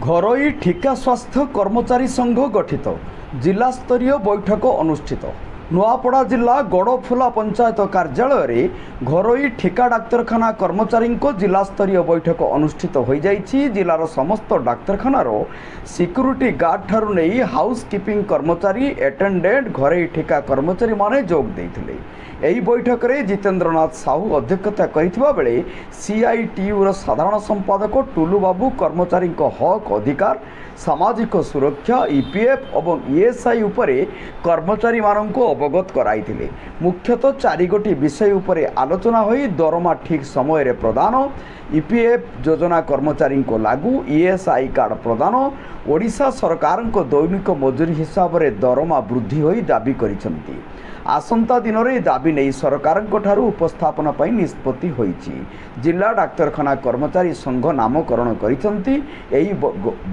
ঘরোই ঠিকা স্বাস্থ্য কর্মচারী সংঘ গঠিত जिलास्तरीय बैठक अनुष्ठित नुआपड़ा जिला गड़फुला पंचायत कार्यालय घरोई ठिका डाक्तरखाना कर्मचारी जिलास्तरीय बैठक अनुष्ठित हो जाइछि। जिलार समस्त डाक्तरखानार सिक्यूरीटी गार्ड ठारू नहीं हाउसकीपिंग कर्मचारी एटेंडेंट घरोई ठिका कर्मचारी माने जोग देइथिले। एही बैठक में जितेंद्रनाथ साहू अध्यक्षता करिथिबा बेले सीआईटीयूर साधारण संपादक टुलू बाबू कर्मचारी हक अधिकार सामाजिक सुरक्षा ईपीएफ और ईएसआई उपरे कर्मचारी माननको अवगत कराइथिले। मुख्यतः 4 गोटी विषय उपरे आलोचना होई दरमा ठीक समय रे प्रदान, ईपीएफ योजना कर्मचारी को लागू, ईएसआई कार्ड प्रदान, ओडिशा सरकार को दैनिक मजूरी हिसाब से दरमा वृद्धि होई दाबी करिसेंती। आसंता दिन में दाबी नहीं सरकार उपस्थापन पर निष्पत्ति होईछि। जिला डाक्तरखाना कर्मचारी संघ नामकरण करिसेंती। एही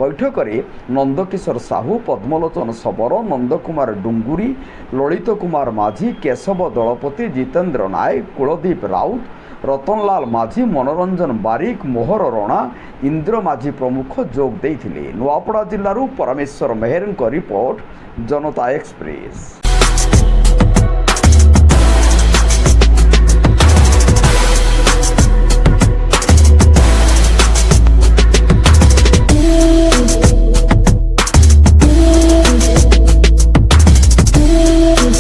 बैठक में नंदकिशोर साहू, पद्मलोचन शबर, नंदकुमार डुंगुरी, ललित कुमार माझी, केशव दलपति, जितेंद्र नायक, कुलदीप राउत, रतनलाल माझी, मनोरंजन बारिक, मोहर रणा, इंद्र माझी प्रमुख जोग देइथिले। नुआपड़ा जिल्लारू परमेश्वर मेहर रिपोर्ट, जनता एक्सप्रेस।